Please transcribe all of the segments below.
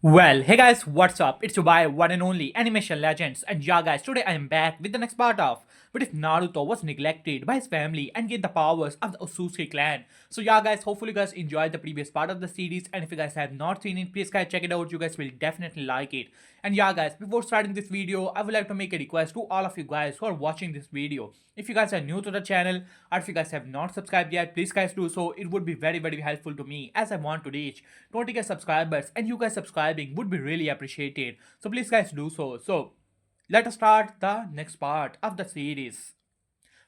Well, hey guys, what's up? It's your boy, one and only Animation Legends, and yeah, guys, today I am back with the next part of What if Naruto was neglected by his family and gained the powers of the Otsutski clan? So, yeah, guys, hopefully, you guys enjoyed the previous part of the series, and if you guys have not seen it, please guys check it out. You guys will definitely like it. And yeah, guys, before starting this video, I would like to make a request to all of you guys who are watching this video. If you guys are new to the channel, or if you guys have not subscribed yet, please guys do so. It would be very helpful to me as I want to reach 20k subscribers, and you guys subscribing would be really appreciated. So please guys do so. So let us start the next part of the series.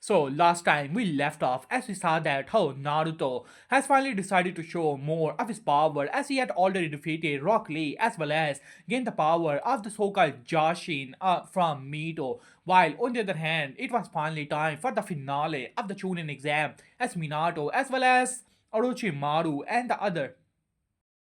So last time we left off as we saw that how Naruto has finally decided to show more of his power as he had already defeated Rock Lee as well as gained the power of the so-called Jashin from Mito. While on the other hand, it was finally time for the finale of the Chunin exam as Minato as well as Orochimaru and the other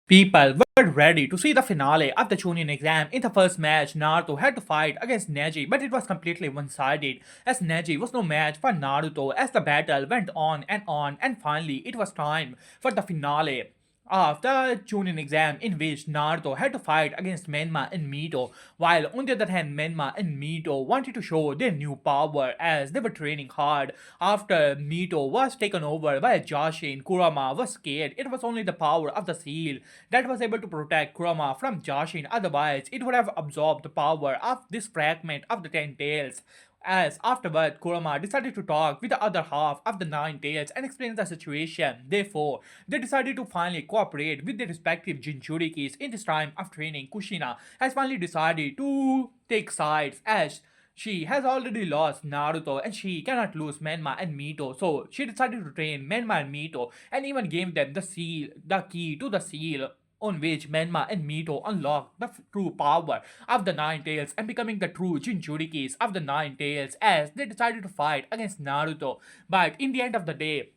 people were ready to see the finale of the Chunin exam. In the first match, Naruto had to fight against Neji, but it was completely one-sided, as Neji was no match for Naruto as the battle went on, and finally it was time for the finale of the Chunin exam in which Naruto had to fight against Menma and Mito, while on the other hand Menma and Mito wanted to show their new power as they were training hard. After Mito was taken over by Jashin, Kurama was scared. It was only the power of the seal that was able to protect Kurama from Jashin, otherwise it would have absorbed the power of this fragment of the Ten Tails. As afterward, Kurama decided to talk with the other half of the Nine Tails and explain the situation. Therefore, they decided to finally cooperate with their respective Jinchurikis. In this time of training, Kushina has finally decided to take sides as she has already lost Naruto and she cannot lose Menma and Mito. So she decided to train Menma and Mito and even gave them the key to the seal on which Menma and Mito unlock the true power of the Nine Tails and becoming the true Jinchurikis of the Nine Tails as they decided to fight against Naruto. But in the end of the day,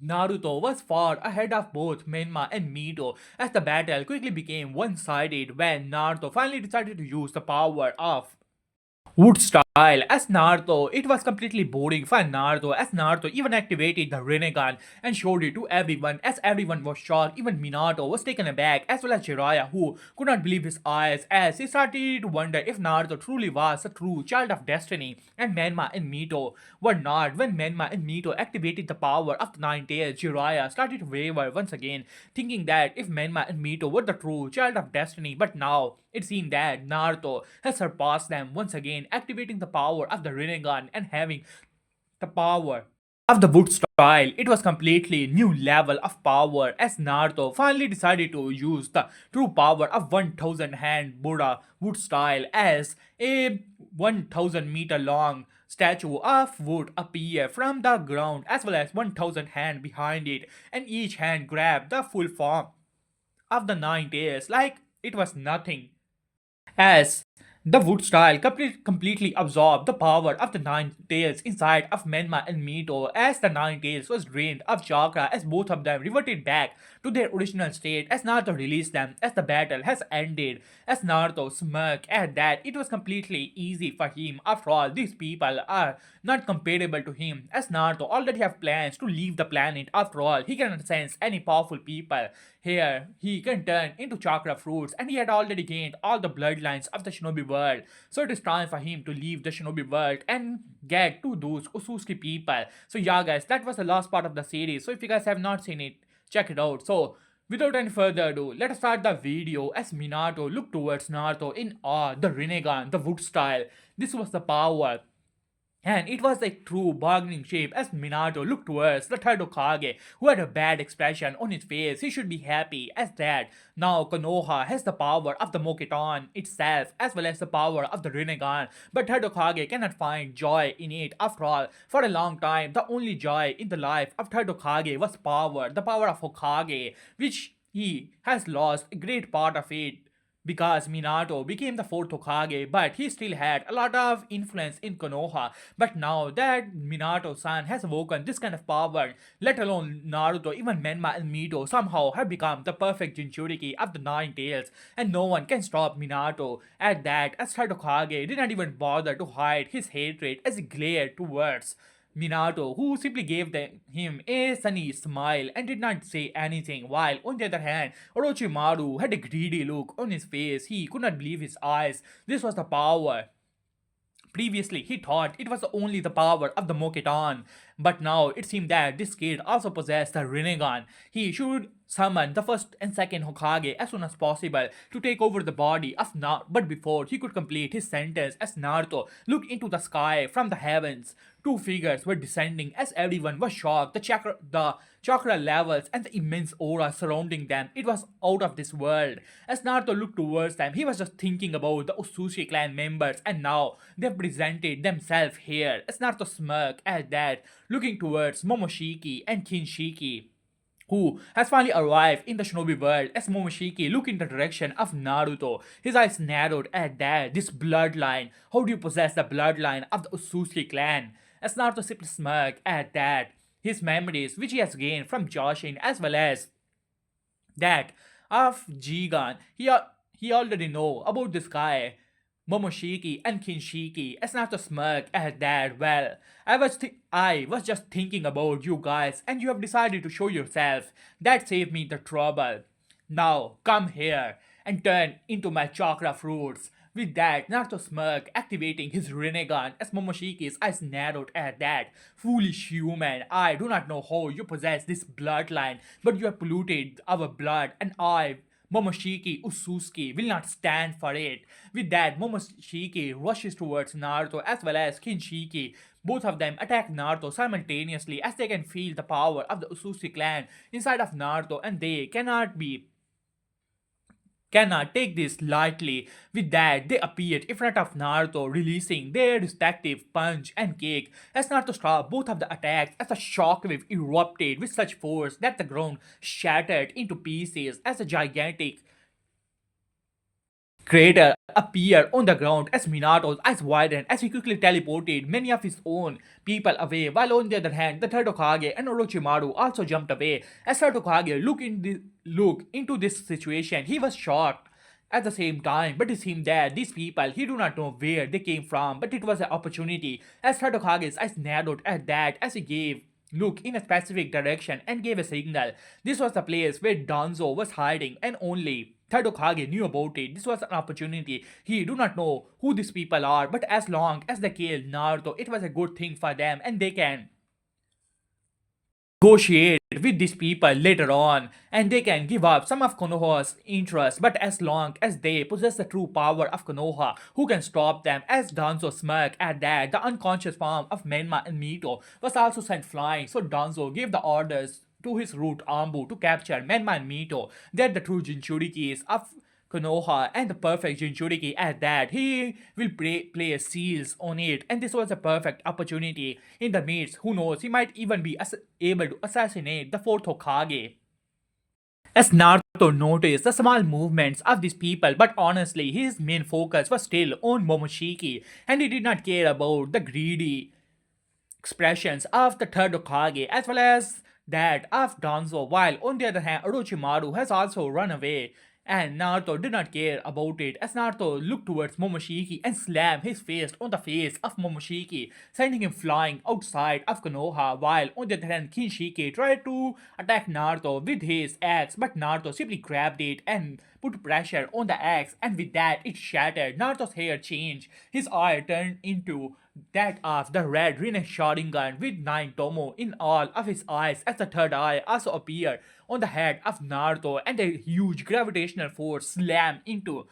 Naruto was far ahead of both Menma and Mito as the battle quickly became one-sided when Naruto finally decided to use the power of Wood style. As Naruto, it was completely boring for Naruto as Naruto even activated the Rinnegan and showed it to everyone as everyone was shocked. Even Minato was taken aback as well as Jiraiya who could not believe his eyes as he started to wonder if Naruto truly was a true child of destiny and Menma and Mito were not. When Menma and Mito activated the power of the Nine Tails, Jiraiya started to waver once again, thinking that if Menma and Mito were the true child of destiny, but now it seemed that Naruto has surpassed them once again, activating the power of the Rinnegan and having the power of the wood style. It was completely new level of power as Naruto finally decided to use the true power of 1000 hand Buddha wood style as a 1000-meter long statue of wood appear from the ground as well as 1000 hand behind it, and each hand grabbed the full form of the Nine Tails like it was nothing as the wood style completely absorbed the power of the Nine Tails inside of Menma and Mito as the Nine Tails was drained of chakra as both of them reverted back to their original state as Naruto released them as the battle has ended. As Naruto smirked at that, it was completely easy for him. After all, these people are not comparable to him as Naruto already have plans to leave the planet. After all, he cannot sense any powerful people here. He can turn into chakra fruits and he had already gained all the bloodlines of the shinobi world. So it is time for him to leave the shinobi world and get to those Otsutski people. So yeah guys, that was the last part of the series. So if you guys have not seen it, check it out. So without any further ado, let us start the video as Minato looked towards Naruto in awe. The Rinnegan, the wood style. This was the power and it was a true bargaining shape as Minato looked towards the third Hokage, who had a bad expression on his face. He should be happy as that now Konoha has the power of the Mokiton itself as well as the power of the Rinnegan. But third Hokage cannot find joy in it. After all, for a long time, the only joy in the life of third Hokage was power, the power of Hokage, which he has lost a great part of it because Minato became the fourth Hokage, but he still had a lot of influence in Konoha. But now that Minato-san has awoken this kind of power, let alone Naruto, even Menma and Mito somehow have become the perfect Jinchuriki of the Nine Tails, and no one can stop Minato. At that, as third Hokage did not even bother to hide his hatred as he glared towards Minato, who simply gave him a sunny smile and did not say anything, while on the other hand, Orochimaru had a greedy look on his face. He could not believe his eyes. This was the power. Previously, he thought it was only the power of the Mokitan, but now it seemed that this kid also possessed the Rinnegan. He should summon the first and second Hokage as soon as possible to take over the body of Naruto. But before he could complete his sentence, as Naruto looked into the sky from the heavens, two figures were descending as everyone was shocked. The chakra levels and the immense aura surrounding them, it was out of this world. As Naruto looked towards them, he was just thinking about the Otsutski clan members, and now they presented themselves here. As Naruto smirked at that, looking towards Momoshiki and Kinshiki, who has finally arrived in the shinobi world. As Momoshiki looked in the direction of Naruto, his eyes narrowed at that. This bloodline, how do you possess the bloodline of the Otsutski clan? As Naruto simply smirked at that, his memories which he has gained from Joshin as well as that of Jigan, he already know about this guy, Momoshiki and Kinshiki. As Naruto smirked at that, well, I was just thinking about you guys, and you have decided to show yourself. That saved me the trouble. Now come here and turn into my chakra fruits. With that, Naruto smirked, activating his Rinnegan as Momoshiki's eyes narrowed at that. Foolish human, I do not know how you possess this bloodline, but you have polluted our blood, and Momoshiki Ususuki, will not stand for it. With that, Momoshiki rushes towards Naruto as well as Kinshiki. Both of them attack Naruto simultaneously as they can feel the power of the Ususuki clan inside of Naruto, and they cannot take this lightly. With that, they appeared in front of Naruto, releasing their respective punch and kick as Naruto stopped both of the attacks as a shockwave erupted with such force that the ground shattered into pieces as a gigantic crater appeared on the ground as Minato's eyes widened as he quickly teleported many of his own people away, while on the other hand, the third Hokage and Orochimaru also jumped away. As third Hokage looked into this situation, he was shocked at the same time, but it seemed that these people, he do not know where they came from, but it was an opportunity. As third Hokage's eyes narrowed at that as he gave look in a specific direction and gave a signal. This was the place where Danzo was hiding, and only Third Hokage knew about it. This was an opportunity. He do not know who these people are, but as long as they kill Naruto, it was a good thing for them, and they can negotiate with these people later on, and they can give up some of Konoha's interest, but as long as they possess the true power of Konoha, who can stop them? As Danzo smirked at that, the unconscious form of Menma and Mito was also sent flying, so Danzo gave the orders to his root Ambu to capture Menma and Mito. They're the true Jinchurikis of Konoha and the perfect Jinchuriki at that. He will place seals on it, and this was a perfect opportunity in the midst. Who knows, he might even be able to assassinate the fourth Hokage. As Naruto noticed the small movements of these people, but honestly, his main focus was still on Momoshiki, and he did not care about the greedy expressions of the third Hokage as well as that of Danzo, while on the other hand, Orochimaru has also run away. And Naruto did not care about it as Naruto looked towards Momoshiki and slammed his fist on the face of Momoshiki, sending him flying outside of Konoha, while on the other hand, Kinshiki tried to attack Naruto with his axe, but Naruto simply grabbed it and put pressure on the axe, and with that it shattered. Naruto's hair changed, his eye turned into that of the red Rinne Sharingan with 9 Tomo in all of his eyes, as the third eye also appeared on the head of Naruto, and a huge gravitational force slammed into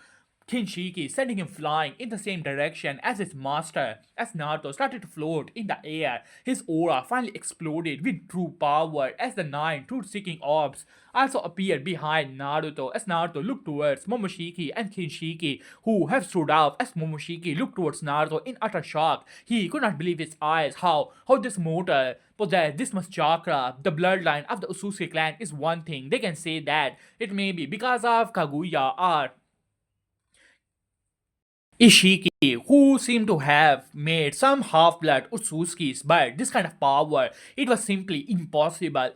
Kinshiki, sending him flying in the same direction as his master. As Naruto started to float in the air, his aura finally exploded with true power as the 9 truth-seeking orbs also appeared behind Naruto. As Naruto looked towards Momoshiki and Kinshiki, who have stood up, as Momoshiki looked towards Naruto in utter shock. He could not believe his eyes. How this mortal possessed this much chakra? The bloodline of the Ususuki clan is one thing. They can say that it may be because of Kaguya or Ishiki who seem to have made some half-blood otsutskis, but this kind of power, it was simply impossible.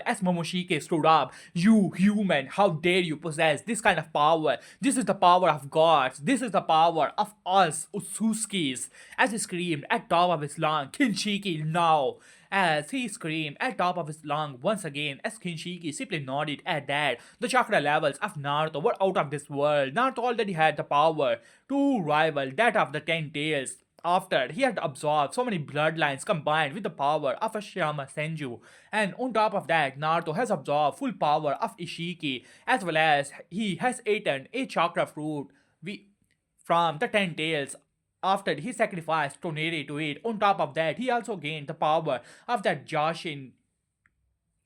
As Momoshiki stood up, you human, how dare you possess this kind of power? This is the power of gods. This is the power of us otsutskis. As he screamed at top of his lungs, Kinshiki now. As he screamed at top of his lung once again, as Kinshiki simply nodded at that, the chakra levels of Naruto were out of this world. Naruto already had the power to rival that of the Ten Tails. After he had absorbed so many bloodlines combined with the power of a Shirama Senju, and on top of that, Naruto has absorbed full power of Ishiki, as well as he has eaten a chakra fruit from the Ten Tails after he sacrificed Toneri to it. On top of that, he also gained the power of that Jashin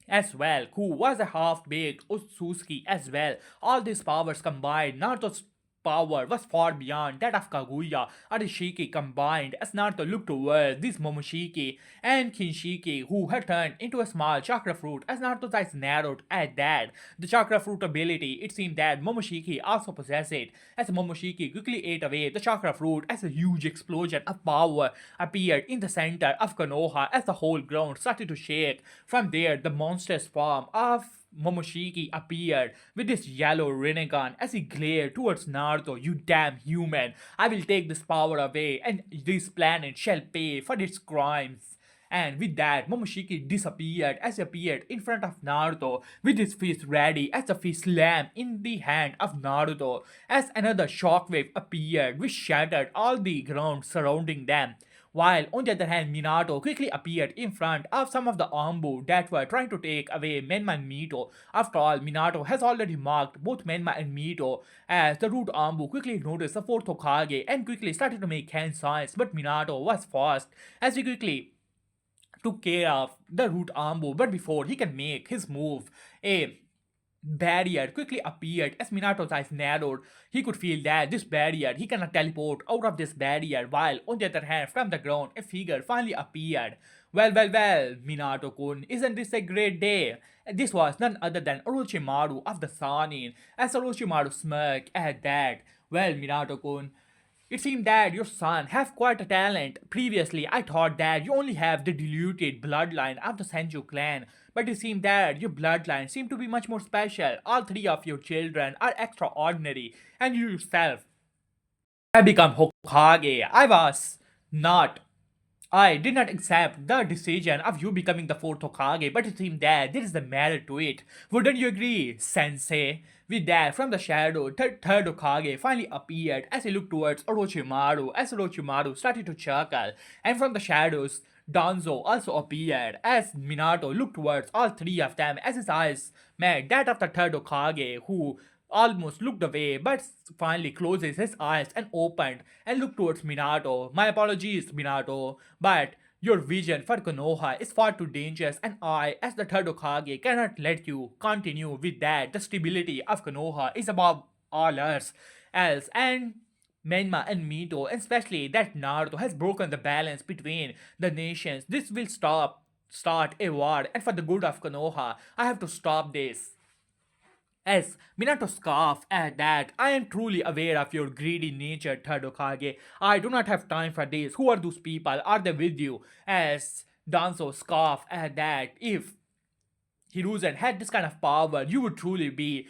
as well, who was a half-baked Otsutsuki as well. All these powers combined, Naruto's power was far beyond that of Kaguya or Ishiki combined as Naruto looked towards this Momoshiki and Kinshiki, who had turned into a small chakra fruit as Naruto's eyes narrowed at that. The chakra fruit ability, it seemed that Momoshiki also possessed it, as Momoshiki quickly ate away the chakra fruit as a huge explosion of power appeared in the center of Konoha as the whole ground started to shake. From there, the monstrous form of Momoshiki appeared with his yellow rinnegan as he glared towards Naruto. You damn human! I will take this power away, and this planet shall pay for its crimes. And with that, Momoshiki disappeared as he appeared in front of Naruto with his fist ready as the fist slammed in the hand of Naruto as another shockwave appeared which shattered all the ground surrounding them. While on the other hand, Minato quickly appeared in front of some of the Ambu that were trying to take away Menma and Mito. After all, Minato has already marked both Menma and Mito as the root Ambu quickly noticed the fourth Hokage and quickly started to make hand signs, but Minato was fast as he quickly took care of the root Ambu, but before he can make his move, a barrier quickly appeared as Minato's eyes narrowed. He could feel that this barrier, he cannot teleport out of this barrier, while on the other hand, from the ground, a figure finally appeared. Well, Minato-kun, isn't this a great day? This was none other than Orochimaru of the Sanin, as Orochimaru smirked at that. Well, Minato-kun, it seemed that your son have quite a talent. Previously, I thought that you only have the diluted bloodline of the Senju clan, but it seemed that your bloodline seemed to be much more special. All three of your children are extraordinary, and you yourself have become Hokage. Not I did not accept the decision of you becoming the fourth Hokage, but it seemed that there is the merit to it. Wouldn't you agree, Sensei? With that, from the shadow, third Hokage finally appeared as he looked towards Orochimaru, as Orochimaru started to chuckle, and from the shadows, Danzo also appeared as Minato looked towards all three of them as his eyes met that of the third Hokage, who almost looked away but finally closes his eyes and opened and looked towards Minato. My apologies, Minato, but your vision for Konoha is far too dangerous, and I, as the third Hokage, cannot let you continue with that. The stability of Konoha is above all else, and Menma and Mito, and especially that Naruto has broken the balance between the nations. This will start a war, and for the good of Konoha, I have to stop this. As Minato scoffed at that, I am truly aware of your greedy nature, third Hokage. I do not have time for this. Who are those people? Are they with you? As Danzo scoffed at that, if Hiruzen had this kind of power, you would truly be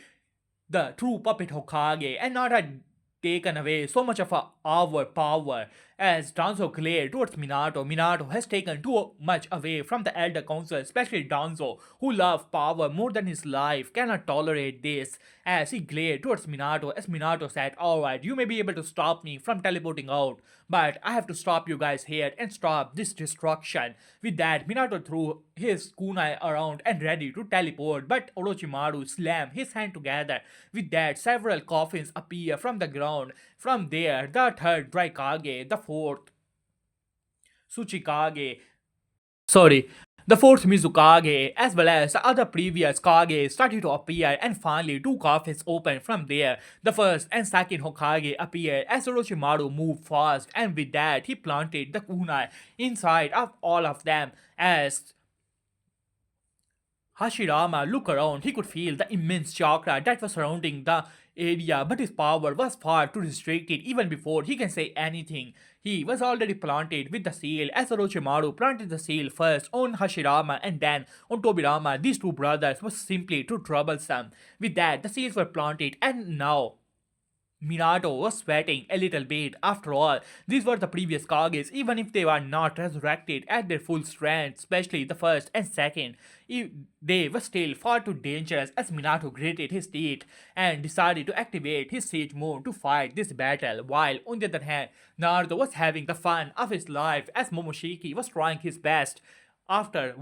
the true puppet Hokage and not had taken away so much of our power. As Danzo glared towards Minato, Minato has taken too much away from the Elder Council, especially Danzo, who loved power more than his life, cannot tolerate this. As he glared towards Minato, as Minato said, alright, you may be able to stop me from teleporting out, but I have to stop you guys here and stop this destruction. With that, Minato threw his kunai around and ready to teleport, but Orochimaru slammed his hand together. With that, several coffins appear from the ground. From there, the third Raikage, the fourth Tsuchikage, sorry, the fourth Mizukage, as well as the other previous Kage started to appear, and finally two coffins opened from there. The first and second Hokage appeared as Orochimaru moved fast, and with that he planted the kunai inside of all of them as Hashirama looked around. He could feel the immense chakra that was surrounding the area, but his power was far too restricted even before he can say anything. He was already planted with the seal as Orochimaru planted the seal first on Hashirama and then on Tobirama. These two brothers were simply too troublesome. With that, the seals were planted and now Minato was sweating a little bit. After all, these were the previous Kages, even if they were not resurrected at their full strength, especially the first and second. They were still far too dangerous as Minato gritted his teeth and decided to activate his siege mode to fight this battle, while on the other hand, Naruto was having the fun of his life as Momoshiki was trying his best. After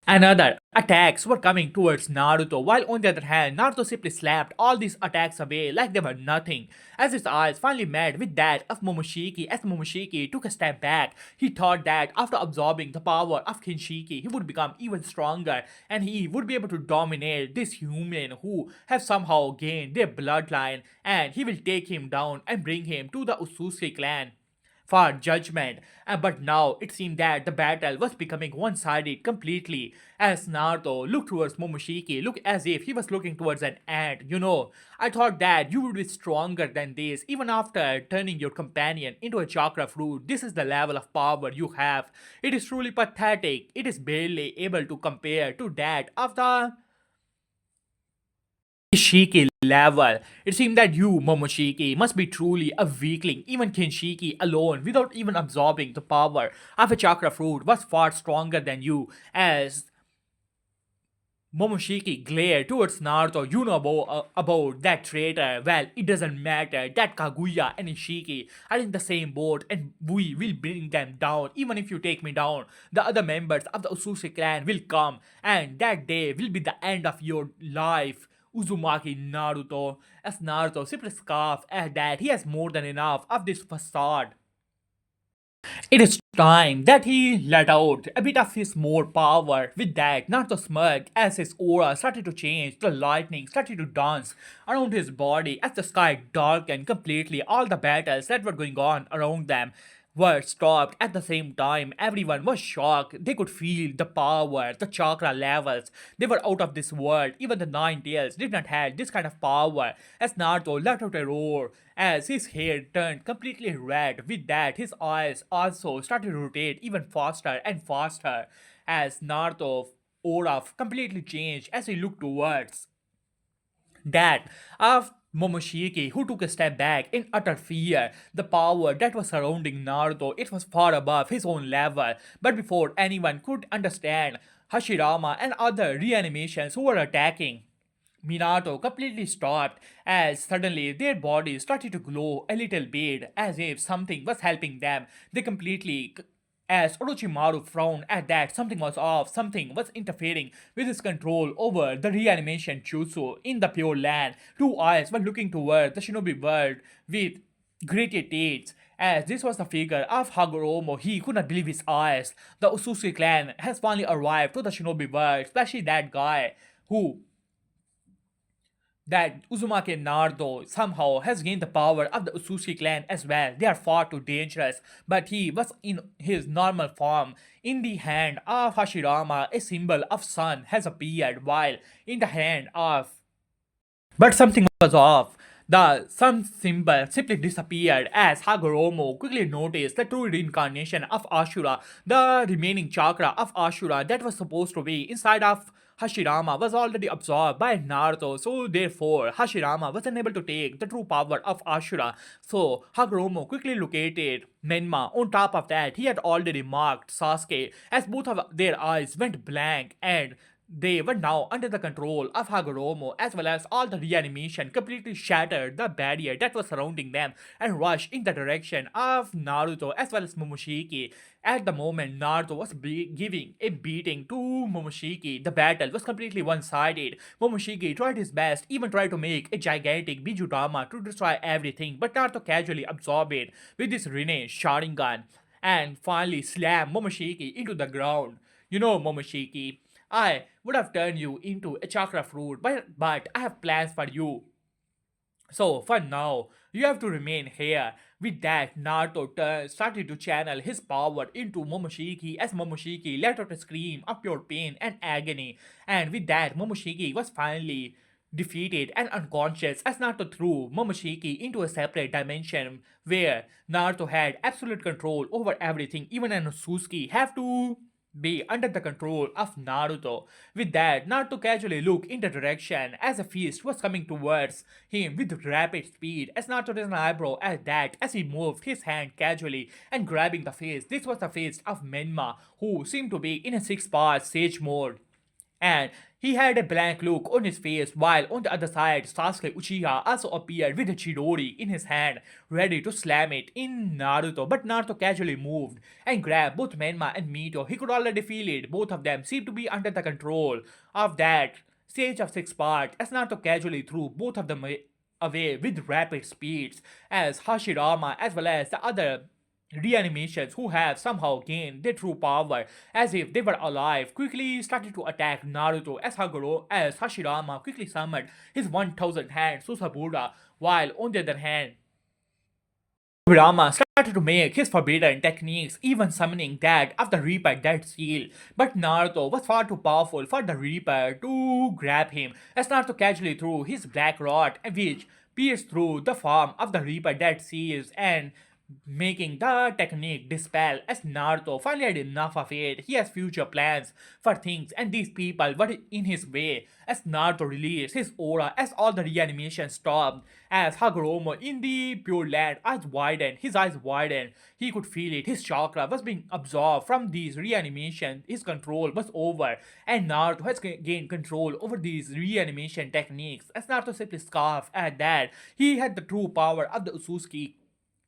another attacks were coming towards Naruto, while on the other hand, Naruto simply slapped all these attacks away like they were nothing. As his eyes finally met with that of Momoshiki, as Momoshiki took a step back, he thought that after absorbing the power of Kinshiki, he would become even stronger and he would be able to dominate this human who have somehow gained their bloodline, and he will take him down and bring him to the Otsutski clan for judgment. But now it seemed that the battle was becoming one sided completely. As Naruto looked towards Momoshiki, looked as if he was looking towards an ant. I thought that you would be stronger than this, even after turning your companion into a chakra fruit. This is the level of power you have. It is truly pathetic. It is barely able to compare to that of the Kinshiki level. It seemed that you, Momoshiki, must be truly a weakling. Even Kinshiki alone, without even absorbing the power of a chakra fruit, was far stronger than you. As Momoshiki glared towards Naruto. You know about that traitor. Well, it doesn't matter. That Kaguya and Ishiki are in the same boat and we will bring them down. Even if you take me down, the other members of the Usushi clan will come and that day will be the end of your life. Uzumaki Naruto. As Naruto simply scoffed at that, he has more than enough of this facade. It is time that he let out a bit of his more power. With that, not so smug as his aura started to change, the lightning started to dance around his body as the sky darkened completely. All the battles that were going on around them were stopped at the same time. Everyone was shocked. They could feel the power, the chakra levels. They were out of this world. Even the Nine Tails did not have this kind of power. As Naruto let out a roar, as his hair turned completely red. With that, his eyes also started to rotate even faster and faster. As Naruto's aura completely changed as he looked towards that of Momoshiki, who took a step back in utter fear. The power that was surrounding Naruto, it was far above his own level. But before anyone could understand, Hashirama and other reanimations who were attacking Minato completely stopped as suddenly their bodies started to glow a little bit as if something was helping them. They completely as Orochimaru frowned at that, something was off, something was interfering with his control over the reanimation jutsu in the Pure Land. Two eyes were looking toward the shinobi world with gritted teeth. As this was the figure of Hagoromo, he could not believe his eyes. The Usushi clan has finally arrived to the shinobi world, especially that guy who that Uzumaki Naruto somehow has gained the power of the Usushi clan as well. They are far too dangerous, but he was in his normal form. In the hand of Hashirama, a symbol of sun has appeared, while in the hand of but something was off. The sun symbol simply disappeared as Hagoromo quickly noticed the true reincarnation of Ashura. The remaining chakra of Ashura that was supposed to be inside of Hashirama was already absorbed by Naruto, so therefore Hashirama was unable to take the true power of Ashura. So Hagoromo quickly located Menma. On top of that, he had already marked Sasuke as both of their eyes went blank and they were now under the control of Hagoromo, as well as all the reanimation completely shattered the barrier that was surrounding them and rushed in the direction of Naruto as well as Momoshiki. At the moment, Naruto was giving a beating to Momoshiki. The battle was completely one-sided. Momoshiki tried his best, even tried to make a gigantic Bijutama to destroy everything, but Naruto casually absorbed it with his Rinne Sharingan and finally slammed Momoshiki into the ground. Momoshiki, I would have turned you into a chakra fruit, but I have plans for you. So for now, you have to remain here. With that, started to channel his power into Momoshiki as Momoshiki let out a scream of pure pain and agony. And with that, Momoshiki was finally defeated and unconscious as Naruto threw Momoshiki into a separate dimension where Naruto had absolute control over everything. Even an Otsutski have to be under the control of Naruto. With that, Naruto casually looked in the direction as a feast was coming towards him with rapid speed. As Naruto raised an eyebrow at that as he moved his hand casually and grabbing the face. This was the face of Menma, who seemed to be in a six-part sage mode. And he had a blank look on his face while on the other side Sasuke Uchiha also appeared with a Chidori in his hand ready to slam it in Naruto, but Naruto casually moved and grabbed both Menma and Mito. He could already feel it, both of them seemed to be under the control of that Sage of Six Part as Naruto casually threw both of them away with rapid speeds as Hashirama as well as the other reanimations who have somehow gained their true power as if they were alive quickly started to attack Naruto as Hashirama quickly summoned his 1000 hand Susabura while on the other hand Rama started to make his forbidden techniques, even summoning that of the Reaper Dead Seal. But Naruto was far too powerful for the Reaper to grab him, as Naruto casually threw his black rod, which pierced through the form of the Reaper Dead Seals and making the technique dispel as Naruto finally had enough of it. He has future plans for things and these people were in his way as Naruto released his aura as all the reanimation stopped as Hagoromo in the Pure Land his eyes widened. He could feel it. His chakra was being absorbed from these reanimation. His control was over and Naruto has gained control over these reanimation techniques as Naruto simply scoffed at that. He had the true power of the Otsutski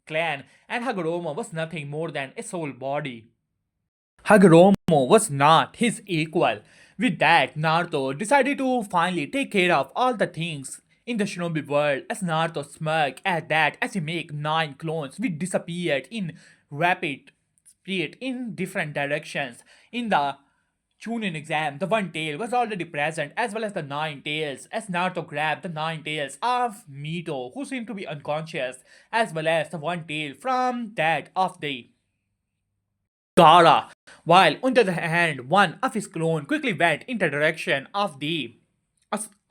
clan, and Hagoromo was nothing more than a soul body. Hagoromo was not his equal. With that, Naruto decided to finally take care of all the things in the shinobi world as Naruto smirked at that as he made 9 clones which disappeared in rapid speed in different directions. In the Chunin exam, the one tail was already present as well as the 9 tails as Naruto grabbed the 9 tails of Mito who seemed to be unconscious as well as the one tail from that of the Gara, while on the other hand, one of his clone quickly went in the direction of the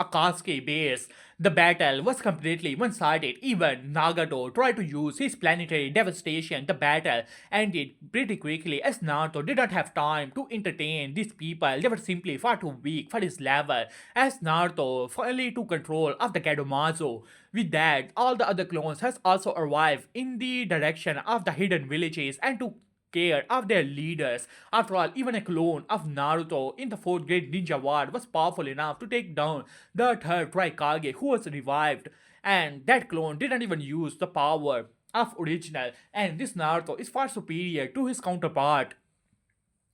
Akatsuki base. The battle was completely one-sided. Even Nagato tried to use his planetary devastation. The battle ended pretty quickly as Naruto did not have time to entertain these people. They were simply far too weak for his level as Naruto finally took control of the Gadomazo. With that, all the other clones has also arrived in the direction of the hidden villages and took care of their leaders. After all, even a clone of Naruto in the fourth Great Ninja War was powerful enough to take down the third Raikage who was revived. And that clone didn't even use the power of original. And this Naruto is far superior to his counterpart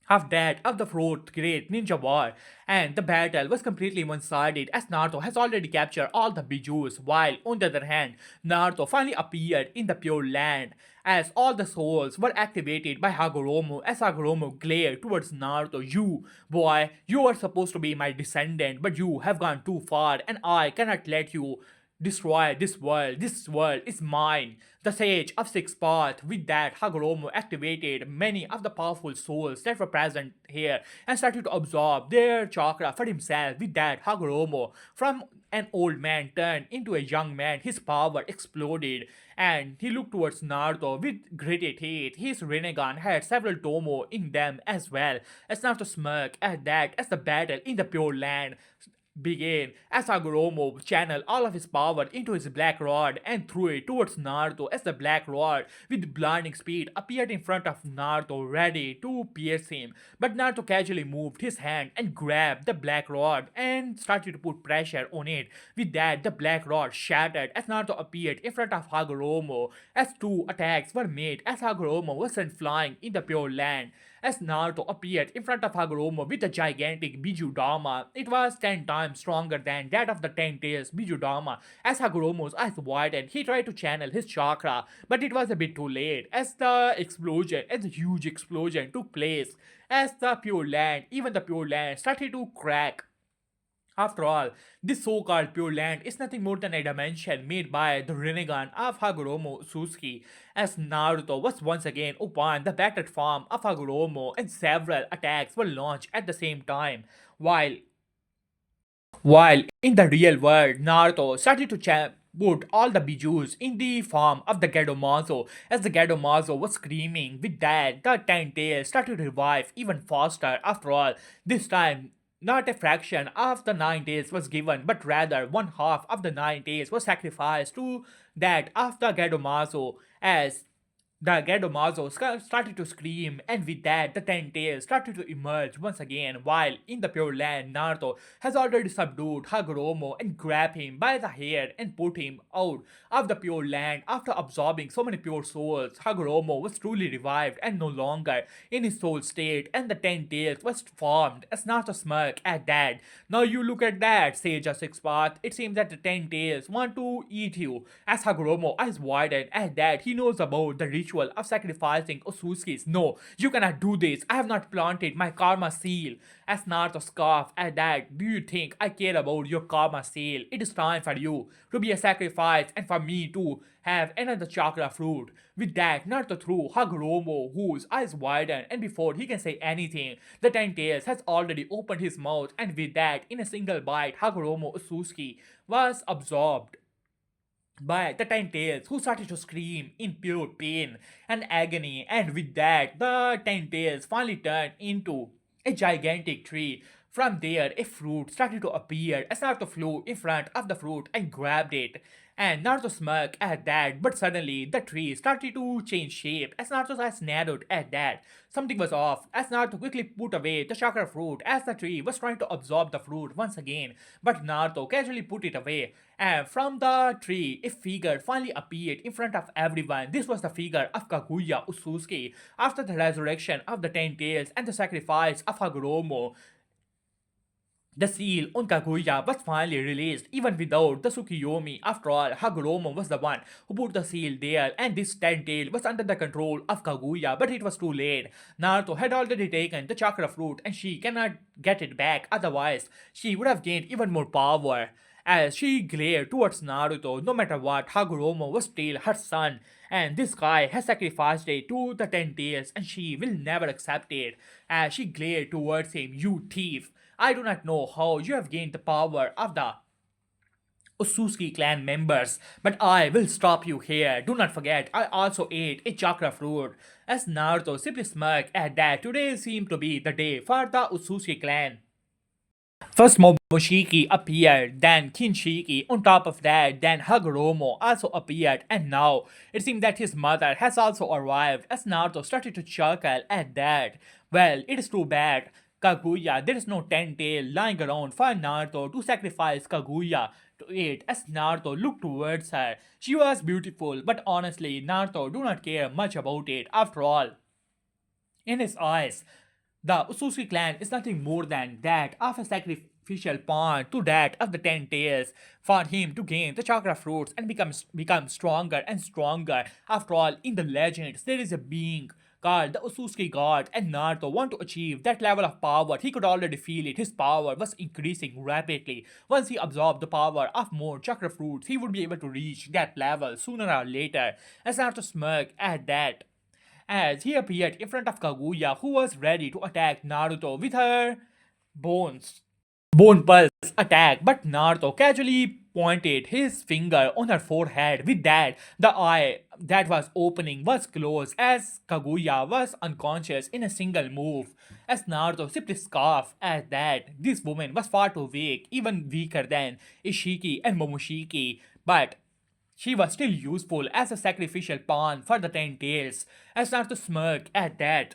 of the fourth great ninja war, and the battle was completely one-sided as Naruto has already captured all the bijus, while on the other hand, Naruto finally appeared in the Pure Land as all the souls were activated by Hagoromo as Hagoromo glared towards Naruto. You, boy, you are supposed to be my descendant, but you have gone too far and I cannot let you destroy this world. This world is mine. The Sage of Six Paths. With that, Hagoromo activated many of the powerful souls that were present here and started to absorb their chakra for himself. With that, Hagoromo, from an old man, turned into a young man. His power exploded and he looked towards Naruto with gritted teeth. His Rinnegan had several Tomo in them as well. As Naruto smirked at that as the battle in the Pure Land began as Hagoromo channeled all of his power into his black rod and threw it towards Naruto as the black rod with blinding speed appeared in front of Naruto ready to pierce him. But Naruto casually moved his hand and grabbed the black rod and started to put pressure on it. With that, the black rod shattered as Naruto appeared in front of Hagoromo as 2 attacks were made as Hagoromo was sent flying in the Pure Land. As Naruto appeared in front of Hagoromo with a gigantic Bijudama, it was 10 times stronger than that of the 10 tails Bijudama. As Hagoromo's eyes widened, he tried to channel his chakra, but it was a bit too late as the huge explosion took place. As the Pure Land, even the Pure Land started to crack After all, this so-called Pure Land is nothing more than a dimension made by the Rinnegan of Hagoromo Otsutski, as Naruto was once again upon the battered farm of Hagoromo and several attacks were launched at the same time, while while in the real world, Naruto started to put all the bijus in the form of the Gedomazo. As the Gedomazo was screaming, with that, the Ten Tails started to revive even faster. After all, this time, not a fraction of the Nine Tails was given, but rather one half of the Nine Tails was sacrificed to that of the Gedomazo, as the Gadomazo started to scream, and with that, the Ten Tails started to emerge once again. While in the Pure Land, Naruto has already subdued Hagoromo and grabbed him by the hair and put him out of the Pure Land. After absorbing so many pure souls, Hagoromo was truly revived and no longer in his soul state, and the Ten Tails was formed as Naruto smirked at that. Now you look at that, Sage of Six Path. It seems that the Ten Tails want to eat you. As Hagoromo eyes widened at that, he knows about the ritual of sacrificing Otsutskis. No, you cannot do this. I have not planted my karma seal. As Naruto scoffed at that, do you think I care about your karma seal? It is time for you to be a sacrifice and for me to have another chakra fruit. With that, Naruto threw Hagoromo, whose eyes widened, and before he can say anything, the Ten Tails has already opened his mouth, and with that, in a single bite, Hagoromo Otsutski was absorbed by the Ten Tails, who started to scream in pure pain and agony, and with that, the Ten Tails finally turned into a gigantic tree. From there, a fruit started to appear as Naruto flew in front of the fruit and grabbed it. And Naruto smirked at that, but suddenly the tree started to change shape as Naruto's eyes narrowed at that. Something was off as Naruto quickly put away the chakra fruit as the tree was trying to absorb the fruit once again. But Naruto casually put it away. And from the tree, a figure finally appeared in front of everyone. This was the figure of Kaguya Otsutsuki. After the resurrection of the Ten Tails and the sacrifice of Hagoromo, the seal on Kaguya was finally released even without the Tsukiyomi. After all, Hagoromo was the one who put the seal there, and this Ten-Tail was under the control of Kaguya, but it was too late. Naruto had already taken the chakra fruit and she cannot get it back, otherwise she would have gained even more power. As she glared towards Naruto, no matter what, Hagoromo was still her son, and this guy has sacrificed it to the Ten Tails, and she will never accept it. As she glared towards him, you thief! I do not know how you have gained the power of the Otsutsuki clan members, but I will stop you here. Do not forget, I also ate a chakra fruit. As Naruto simply smirked at that, today seemed to be the day for the Otsutsuki clan. First Momoshiki appeared, then Kinshiki. On top of that, then Hagoromo also appeared, and now it seems that his mother has also arrived. As Naruto started to chuckle at that, well, it is too bad. Kaguya, there is no ten tail lying around for Naruto to sacrifice Kaguya to it. As Naruto looked towards her, she was beautiful, but honestly, Naruto do not care much about it. After all, in his eyes, the Usushi clan is nothing more than that of a sacrificial pawn to that of the Ten Tails for him to gain the chakra fruits and become stronger and stronger. After all, in the legends, there is a being called the Usushi God, and Naruto want to achieve that level of power. He could already feel it. His power was increasing rapidly. Once he absorbed the power of more chakra fruits, he would be able to reach that level sooner or later. As Naruto smirked at that, as he appeared in front of Kaguya, who was ready to attack Naruto with her bones. Bone Pulse attack, but Naruto casually pointed his finger on her forehead. With that, the eye that was opening was closed as Kaguya was unconscious in a single move. As Naruto simply scoffed at that, this woman was far too weak, even weaker than Ishiki and Momoshiki, but she was still useful as a sacrificial pawn for the Ten Tails. As Naruto smirked at that,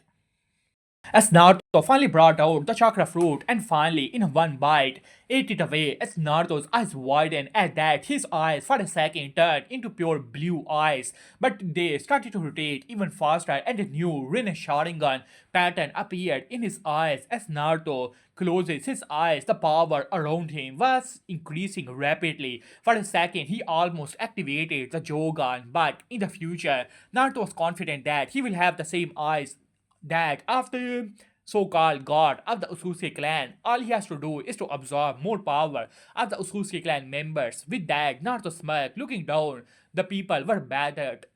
as Naruto finally brought out the chakra fruit and finally, in one bite, ate it away. As Naruto's eyes widened at that, his eyes for a second turned into pure blue eyes, but they started to rotate even faster and a new Rinne Sharingan pattern appeared in his eyes. As Naruto closes his eyes, the power around him was increasing rapidly. For a second, he almost activated the Jogan, but in the future, Naruto was confident that he will have the same eyes that after so-called god of the Otsutski clan. All he has to do is to absorb more power of the Otsutski clan members. With that, Naruto smirked, looking down. The people were battered.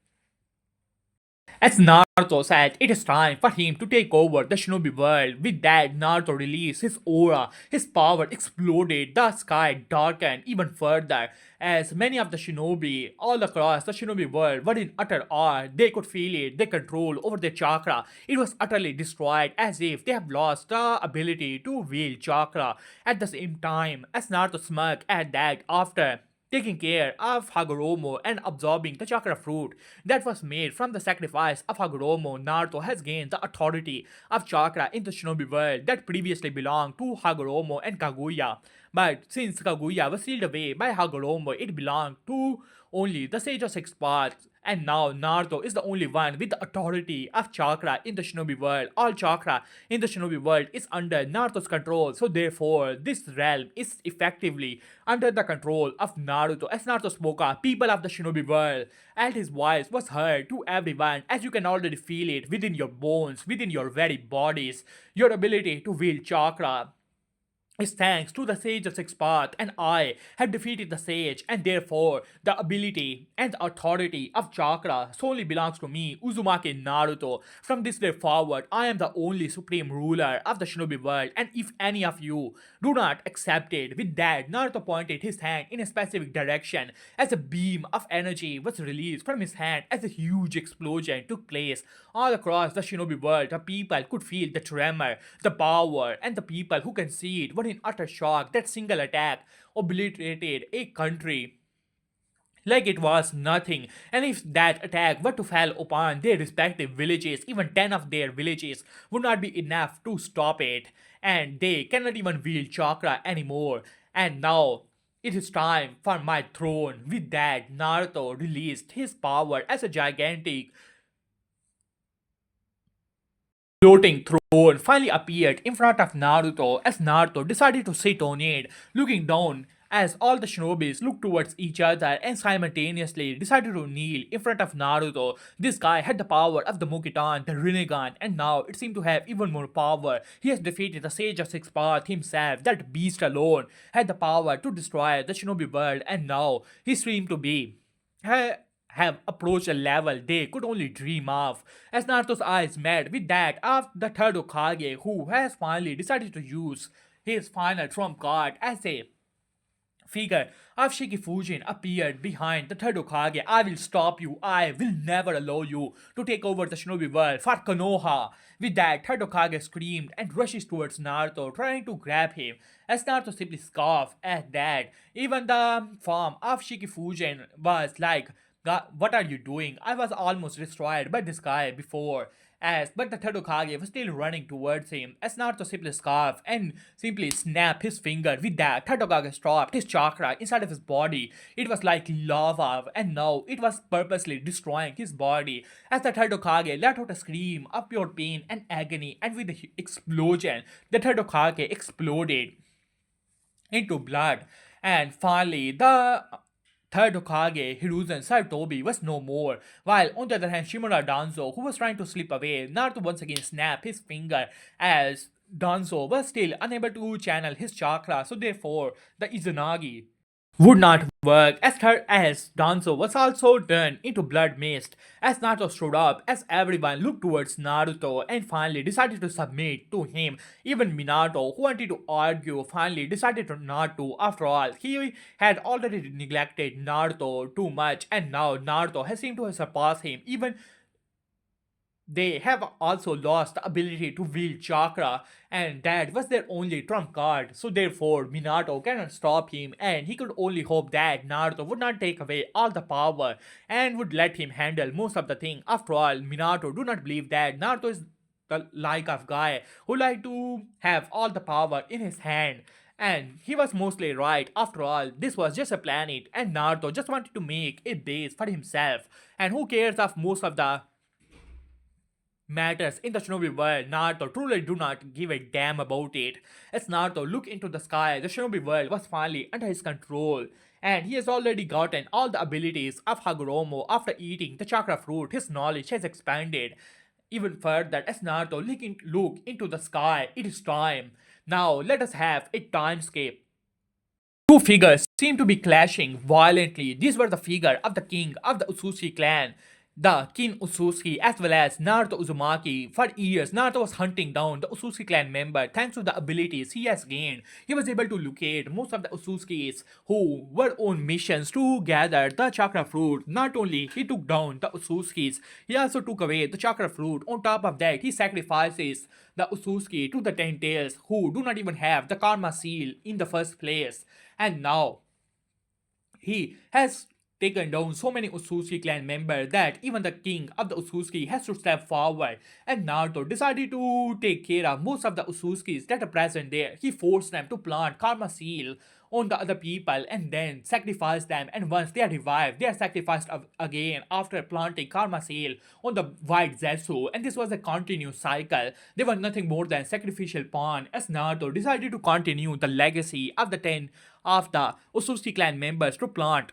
As Naruto said, it is time for him to take over the shinobi world. With that, Naruto released his aura. His power exploded. The sky darkened even further. As many of the shinobi all across the shinobi world were in utter awe, they could feel it. Their control over their chakra. It was utterly destroyed, as if they have lost the ability to wield chakra. At the same time, as Naruto smirked at that after taking care of Hagoromo and absorbing the chakra fruit that was made from the sacrifice of Hagoromo, Naruto has gained the authority of chakra in the shinobi world that previously belonged to Hagoromo and Kaguya. But since Kaguya was sealed away by Hagoromo, it belonged to only the Sage of Six Paths. And now Naruto is the only one with the authority of chakra in the shinobi world. All chakra in the shinobi world is under Naruto's control. So therefore, this realm is effectively under the control of Naruto. As Naruto spoke up, people of the shinobi world, and his voice was heard to everyone, as you can already feel it within your bones, within your very bodies. Your ability to wield chakra is thanks to the Sage of Six Paths, and I have defeated the Sage, and therefore the ability and the authority of chakra solely belongs to me, Uzumaki Naruto. From this day forward, I am the only supreme ruler of the shinobi world, and if any of you do not accept it, with that, Naruto pointed his hand in a specific direction as a beam of energy was released from his hand as a huge explosion took place all across the shinobi world. The people could feel the tremor, the power, and the people who can see it were in utter shock. That single attack obliterated a country like it was nothing. And if that attack were to fall upon their respective villages, even 10 of their villages would not be enough to stop it. And they cannot even wield chakra anymore. And now it is time for my throne. With that, Naruto released his power as a gigantic floating throne finally appeared in front of Naruto as Naruto decided to sit on it, looking down as all the shinobis looked towards each other and simultaneously decided to kneel in front of Naruto. This guy had the power of the Mokitan, the Rinnegan, and now it seemed to have even more power. He has defeated the Sage of Six Paths himself. That beast alone had the power to destroy the shinobi world, and now he seemed to be have approached a level they could only dream of. As Naruto's eyes met with that of the third Hokage, who has finally decided to use his final trump card as a figure of Shikifujin appeared behind the third Hokage. I will stop you. I will never allow you to take over the shinobi world for Konoha. With that, third Hokage screamed and rushes towards Naruto, trying to grab him. As Naruto simply scoffed at that, even the form of Shikifujin was like, God, what are you doing? I was almost destroyed by this guy before. But the third Hokage was still running towards him as Naruto simply scoffed and simply snapped his finger. With that, third Hokage stopped his chakra inside of his body. It was like lava, and now it was purposely destroying his body. As the third Hokage let out a scream of pure pain and agony, and with the explosion, the third Hokage exploded into blood. And finally, the third Hokage, Hiruzen Sarutobi, was no more, while on the other hand, Shimura Danzo, who was trying to slip away, Naruto once again snapped his finger as Danzo was still unable to channel his chakra, so therefore the Izanagi would not work as Danzo was also turned into blood mist as Naruto stood up as everyone looked towards Naruto and finally decided to submit to him. Even Minato, who wanted to argue, finally decided to not to. After all, he had already neglected Naruto too much, and now Naruto has seemed to have surpassed him. Even they have also lost the ability to wield chakra, and that was their only trump card. So therefore, Minato cannot stop him, and he could only hope that Naruto would not take away all the power and would let him handle most of the thing. After all, Minato do not believe that Naruto is the like of guy who like to have all the power in his hand. And he was mostly right. After all, this was just a planet, and Naruto just wanted to make a base for himself. And who cares of most of the matters in the shinobi world? Naruto truly do not give a damn about it. As Naruto looked into the sky, the shinobi world was finally under his control. And he has already gotten all the abilities of Hagoromo after eating the chakra fruit. His knowledge has expanded even further as Naruto look into the sky. It is time. Now let us have a timescape. Two figures seem to be clashing violently. These were the figure of the king of the Otsutski clan, the King Otsutski, as well as Naruto Uzumaki. For years, Naruto was hunting down the Otsutski clan member. Thanks to the abilities he has gained, he was able to locate most of the Otsutskis who were on missions to gather the chakra fruit. Not only he took down the Otsutskis, he also took away the chakra fruit. On top of that, he sacrifices the Otsutski to the Ten Tails, who do not even have the karma seal in the first place. And now he has taken down so many Otsutski clan members that even the king of the Otsutski has to step forward. And Naruto decided to take care of most of the Otsutskis that are present there. He forced them to plant karma seal on the other people and then sacrifice them. And once they are revived, they are sacrificed again after planting karma seal on the white Zetsu. And this was a continuous cycle. They were nothing more than sacrificial pawn as Naruto decided to continue the legacy of the Otsutsuki clan members to plant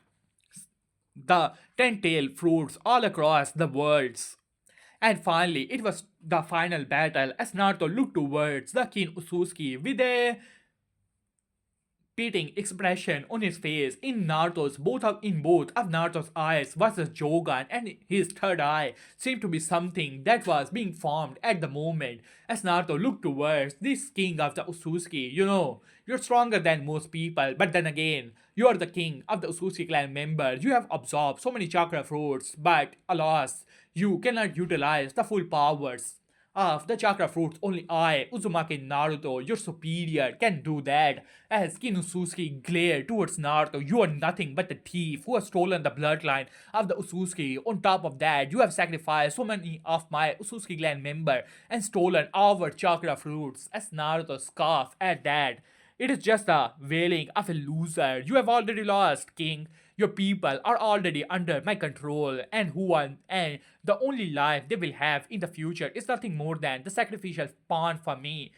the ten-tailed fruits all across the worlds. And finally, it was the final battle as Naruto looked towards the King Otsutsuki with a beating expression on his face. In both of Naruto's eyes was a Jogan, and his third eye seemed to be something that was being formed at the moment. As Naruto looked towards this king of the Otsutsuki, you're stronger than most people, but then again, you are the king of the Otsutsuki clan member. You have absorbed so many chakra fruits, but alas, you cannot utilize the full powers of the chakra fruits. Only I, Uzumaki Naruto, your superior, can do that. As Kinusuke glared towards Naruto, you are nothing but a thief who has stolen the bloodline of the Otsutsuki. On top of that, you have sacrificed so many of my Otsutsuki clan members and stolen our chakra fruits. As Naruto scoffed at that, it is just the wailing of a loser. You have already lost, king. Your people are already under my control, and the only life they will have in the future is nothing more than the sacrificial pawn for me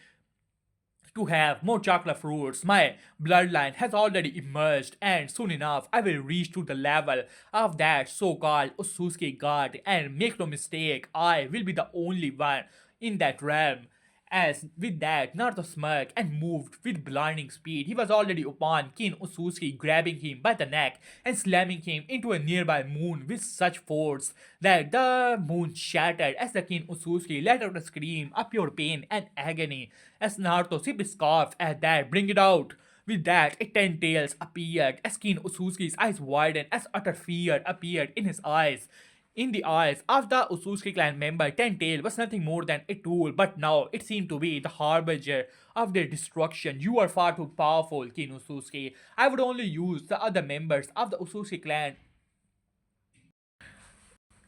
to have more chocolate fruits. My bloodline has already emerged, and soon enough I will reach to the level of that so-called Otsutsuki god. And make no mistake, I will be the only one in that realm. As with that, Naruto smirked and moved with blinding speed. He was already upon Kin Otsutsuki, grabbing him by the neck and slamming him into a nearby moon with such force that the moon shattered as the Kin Otsutsuki let out a scream of pure pain and agony. As Naruto simply scoffed at that, bring it out. With that, a ten tails appeared as Kin Otsutsuki's eyes widened as utter fear appeared in his eyes. In the eyes of the Otsutsuki clan member, Ten Tail was nothing more than a tool, but now it seemed to be the harbinger of their destruction. You are far too powerful, Kin Otsutsuki. I would only use the other members of the Otsutsuki clan,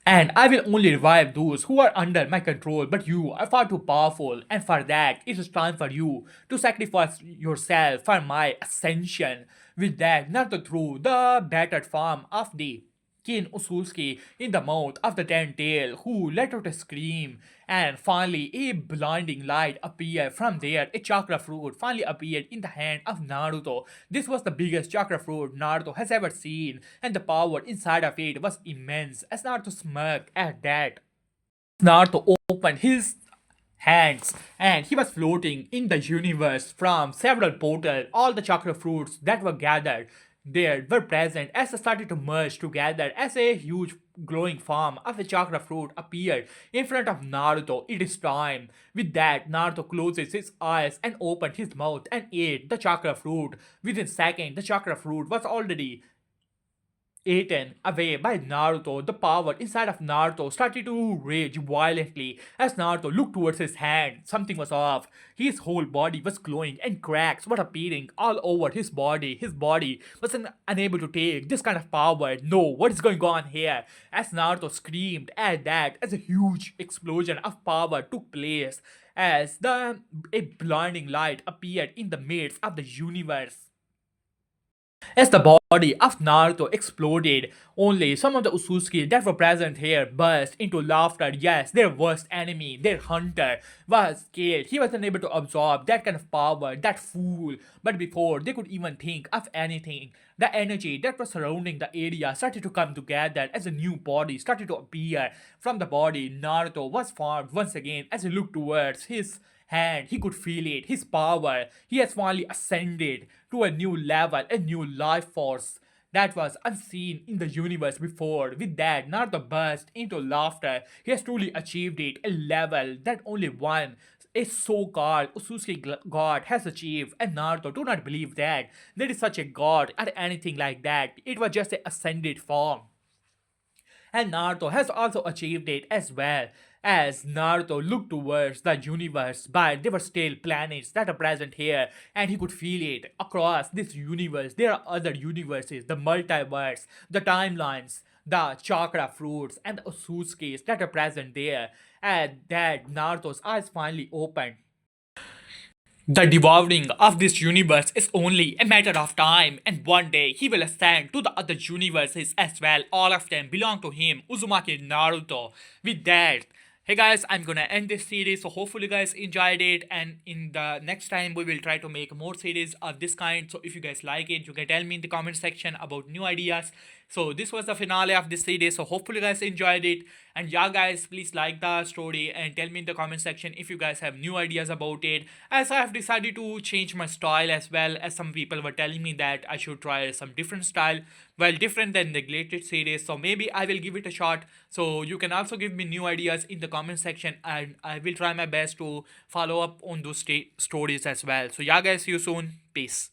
and I will only revive those who are under my control, but you are far too powerful, and for that, it is time for you to sacrifice yourself for my ascension. With that, Naruto threw the battered form of the Kin Otsutsuki in the mouth of the ten tail, who let out a scream, and finally a blinding light appeared from there. A chakra fruit finally appeared in the hand of Naruto. This was the biggest chakra fruit Naruto has ever seen, and the power inside of it was immense. As Naruto smirked at that, Naruto opened his hands and he was floating in the universe from several portals. All the chakra fruits that were gathered there were present as they started to merge together as a huge glowing form of a chakra fruit appeared in front of Naruto. It is time. With that, Naruto closes his eyes and opened his mouth and ate the chakra fruit. Within seconds, the chakra fruit was already eaten away by Naruto. The power inside of Naruto started to rage violently as Naruto looked towards his hand. Something was off. His whole body was glowing and cracks were appearing all over his body. His body was unable to take this kind of power. No, what is going on here? As Naruto screamed at that, as a huge explosion of power took place, as a blinding light appeared in the midst of the universe. As the body of Naruto exploded, only some of the Otsutski that were present here burst into laughter. Yes, their worst enemy, their hunter, was killed. He was unable to absorb that kind of power, that fool. But before they could even think of anything, the energy that was surrounding the area started to come together as a new body started to appear from the body. Naruto was formed once again as he looked towards his hand. He could feel it, his power. He has finally ascended to a new level, a new life force that was unseen in the universe before. With that, Naruto burst into laughter. He has truly achieved it, a level that only one a so-called Otsutski god has achieved, and Naruto do not believe that there is such a god or anything like that. It was just an ascended form. And Naruto has also achieved it as well. As Naruto looked towards the universe, but there were still planets that are present here, and he could feel it across this universe. There are other universes, the multiverse, the timelines, the chakra fruits, and the Otsutskis that are present there. And that Naruto's eyes finally opened. The devouring of this universe is only a matter of time, and one day he will ascend to the other universes as well. All of them belong to him, Uzumaki Naruto. With that, hey guys, I'm gonna end this series. So hopefully, you guys enjoyed it, and in the next time we will try to make more series of this kind. So if you guys like it, you can tell me in the comment section about new ideas. So this was the finale of this series. So hopefully, you guys enjoyed it. And yeah, guys, please like the story and tell me in the comment section if you guys have new ideas about it. As I have decided to change my style as well, as some people were telling me that I should try some different style, well, different than the neglected series. So maybe I will give it a shot. So you can also give me new ideas in the comment section, and I will try my best to follow up on those stories as well. So yeah, guys, see you soon. Peace.